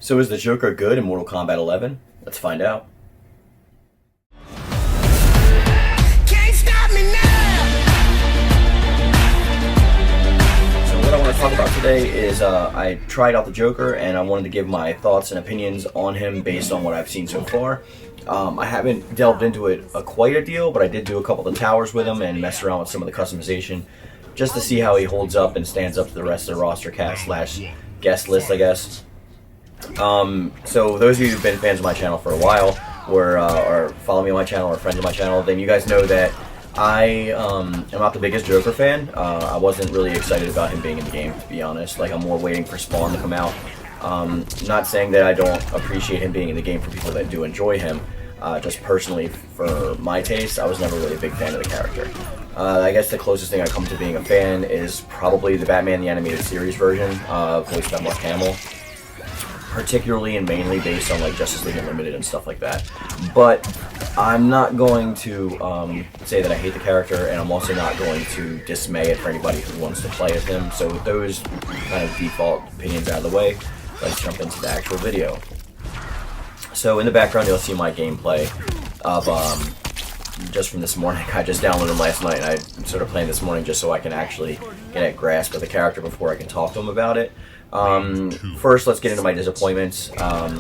So is the Joker good in Mortal Kombat 11? Let's find out. Can't stop me now. So what I want to talk about today is I tried out the Joker and I wanted to give my thoughts and opinions on him based on what I've seen so far. I haven't delved into it quite a deal, but I did do a couple of the towers with him and mess around with some of the customization just to see how he holds up and stands up to the rest of the roster cast / guest list, I guess. So those of you who've been fans of my channel for a while, or follow me on my channel, or friends of my channel, then you guys know that I am not the biggest Joker fan. I wasn't really excited about him being in the game, to be honest. Like, I'm more waiting for Spawn to come out. Not saying that I don't appreciate him being in the game for people that do enjoy him. Just personally, for my taste, I was never really a big fan of the character. I guess the closest thing I come to being a fan is probably the Batman the Animated Series version, voiced by Mark Hamill. Particularly and mainly based on like Justice League Unlimited and stuff like that. But I'm not going to say that I hate the character, and I'm also not going to dismay it for anybody who wants to play as him. So with those kind of default opinions out of the way, let's jump into the actual video. So in the background you'll see my gameplay of just from this morning. I just downloaded him last night and I'm sort of playing this morning just so I can actually get a grasp of the character before I can talk to him about it. First, let's get into my disappointments. I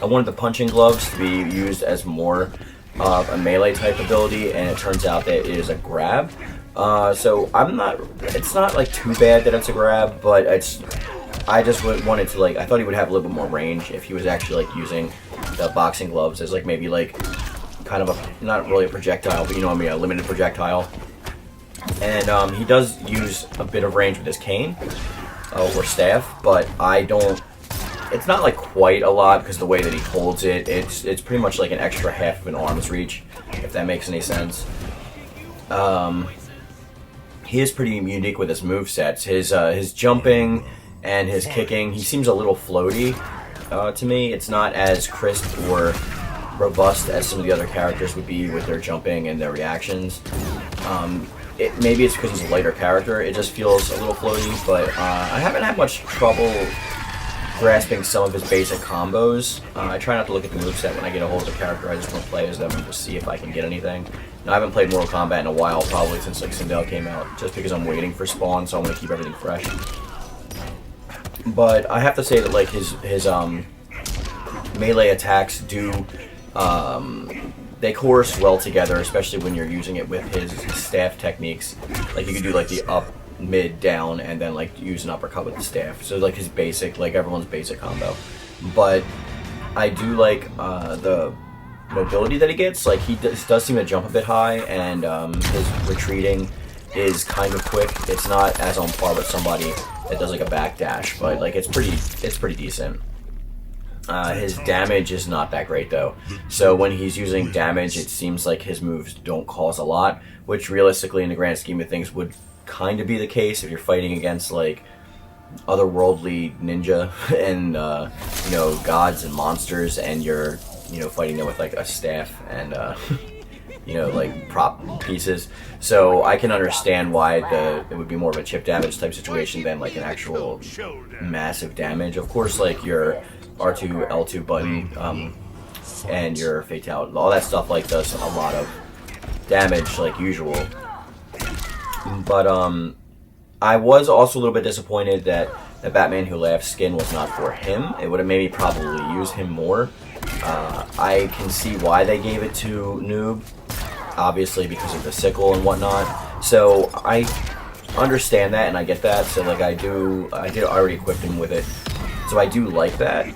wanted the punching gloves to be used as more of a melee type ability, and it turns out that it is a grab. So it's not like too bad that it's a grab, but I just wanted to, like, I thought he would have a little bit more range if he was actually like using the boxing gloves as like maybe like kind of a, not really a projectile, but you know what I mean, a limited projectile. And he does use a bit of range with his cane. Or staff, but it's not like quite a lot because the way that he holds it, it's pretty much like an extra half of an arm's reach, if that makes any sense. He is pretty unique with his movesets. His jumping and his kicking, he seems a little floaty to me. It's not as crisp or robust as some of the other characters would be with their jumping and their reactions. Maybe it's because he's a lighter character, it just feels a little floaty, but I haven't had much trouble grasping some of his basic combos. I try not to look at the moveset when I get a hold of the character, I just want to play as them and just see if I can get anything. Now, I haven't played Mortal Kombat in a while, probably since like Sindel came out, just because I'm waiting for Spawn, so I want to keep everything fresh. But I have to say that like his melee attacks do they chorus well together, especially when you're using it with his staff techniques. Like you can do like the up, mid, down, and then like use an uppercut with the staff. So like his basic, like everyone's basic combo. But I do like the mobility that he gets. Like he does seem to jump a bit high, and his retreating is kind of quick. It's not as on par with somebody that does like a backdash, but like it's pretty decent. His damage is not that great though, so when he's using damage it seems like his moves don't cause a lot, which realistically in the grand scheme of things would kind of be the case if you're fighting against like otherworldly ninja and you know, gods and monsters, and you're, you know, fighting them with like a staff and you know, like prop pieces. So I can understand why it would be more of a chip damage type situation than like an actual massive damage. Of course, like your R2, L2 button, and your fatality, all that stuff like does a lot of damage like usual. But I was also a little bit disappointed that the Batman Who Laughs skin was not for him. It would have maybe probably used him more. I can see why they gave it to Noob, obviously because of the sickle and whatnot. So I understand that and I get that. So like I did already equip him with it. So I do like that.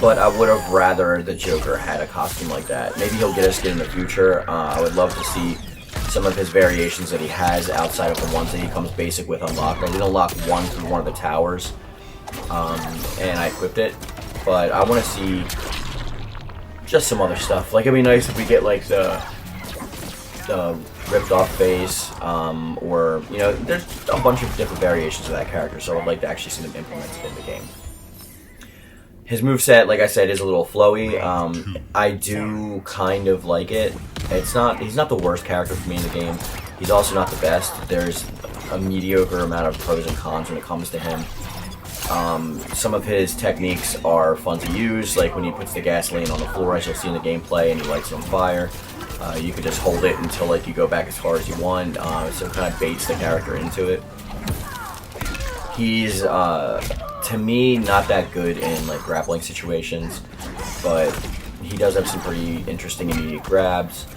But I would have rather the Joker had a costume like that. Maybe he'll get a skin in the future. I would love to see some of his variations that he has outside of the ones that he comes basic with unlocked. I did unlock one through one of the towers, and I equipped it. But I want to see just some other stuff. Like, it'd be nice if we get like the ripped off face, or, you know, there's a bunch of different variations of that character, so I'd like to actually see them implemented in the game. His moveset, like I said, is a little flowy. I do kind of like it. He's not the worst character for me in the game. He's also not the best. There's a mediocre amount of pros and cons when it comes to him. Some of his techniques are fun to use, like when he puts the gasoline on the floor, as you'll see in the gameplay, and he lights it on fire. You could just hold it until like you go back as far as you want, so it kind of baits the character into it. He's, to me, not that good in like grappling situations, but he does have some pretty interesting immediate grabs.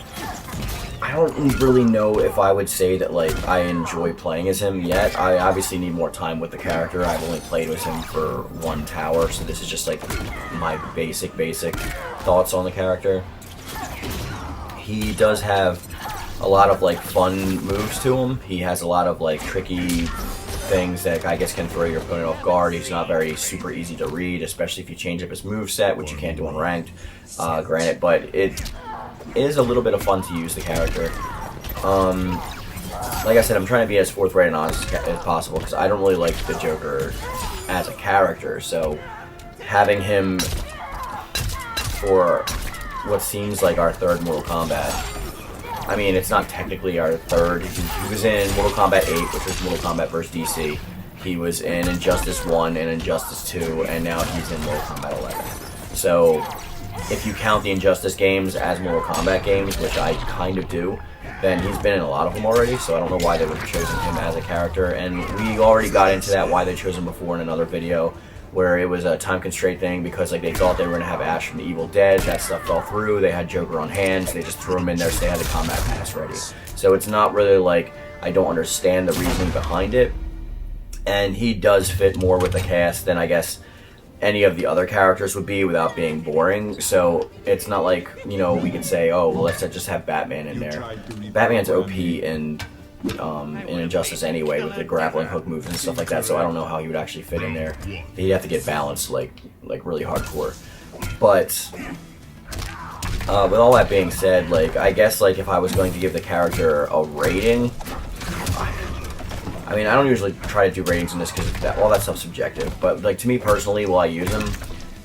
I don't really know if I would say that like I enjoy playing as him yet. I obviously need more time with the character. I've only played with him for one tower, so this is just like my basic thoughts on the character. He does have a lot of like fun moves to him. He has a lot of like tricky things that I guess can throw your opponent off guard. He's not very super easy to read, especially if you change up his moveset, which you can't do on ranked, granted, but it is a little bit of fun to use the character. Like I said, I'm trying to be as forthright and honest as possible because I don't really like the Joker as a character, so having him for what seems like our third Mortal Kombat, I mean, it's not technically our third. He was in Mortal Kombat 8, which was Mortal Kombat vs. DC. He was in Injustice 1 and Injustice 2, and now he's in Mortal Kombat 11. So if you count the Injustice games as Mortal Kombat games, which I kind of do, then he's been in a lot of them already, so I don't know why they would have chosen him as a character. And we already got into that, why they chose him before in another video, where it was a time constraint thing because like they thought they were going to have Ash from the Evil Dead. That stuff fell through. They had Joker on hands. They just threw him in there so they had the combat pass ready. So it's not really like I don't understand the reasoning behind it. And he does fit more with the cast than I guess any of the other characters would be without being boring. So it's not like, you know, we could say, oh, well, let's just have Batman in there. Batman's OP in Injustice anyway with the grappling hook moves and stuff like that, so I don't know how he would actually fit in there. He'd have to get balanced like really hardcore. But with all that being said, like I guess like if I was going to give the character a rating, I mean I don't usually try to do ratings in this because all that stuff's subjective, but like to me personally, while I use him,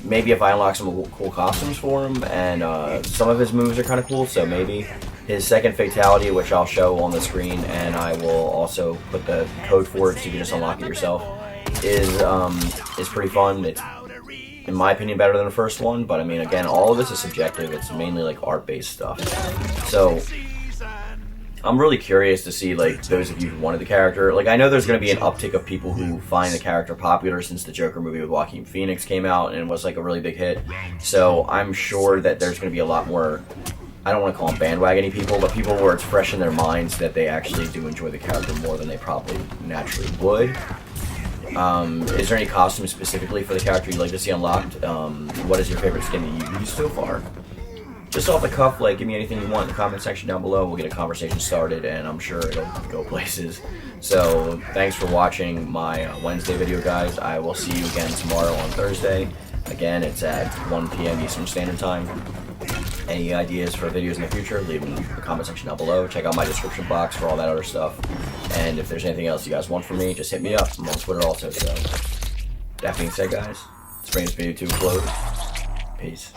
maybe if I unlock some cool costumes for him, and some of his moves are kind of cool, so maybe his second fatality, which I'll show on the screen, and I will also put the code for it so you can just unlock it yourself, is pretty fun. It's, in my opinion, better than the first one, but I mean, again, all of this is subjective. It's mainly like art-based stuff. So I'm really curious to see like those of you who wanted the character. Like I know there's going to be an uptick of people who find the character popular since the Joker movie with Joaquin Phoenix came out and was like a really big hit. So I'm sure that there's going to be a lot more, I don't want to call them bandwagony people, but people where it's fresh in their minds that they actually do enjoy the character more than they probably naturally would. Is there any costume specifically for the character you'd like to see unlocked? What is your favorite skin that you've used so far? Just off the cuff, like, give me anything you want in the comment section down below. We'll get a conversation started, and I'm sure it'll go places. So, thanks for watching my Wednesday video, guys. I will see you again tomorrow on Thursday. Again, it's at 1 p.m. Eastern Standard Time. Any ideas for videos in the future, leave them in the comment section down below. Check out my description box for all that other stuff. And if there's anything else you guys want from me, just hit me up. I'm on Twitter also, so. That being said, guys, let's bring this video to a close. Peace.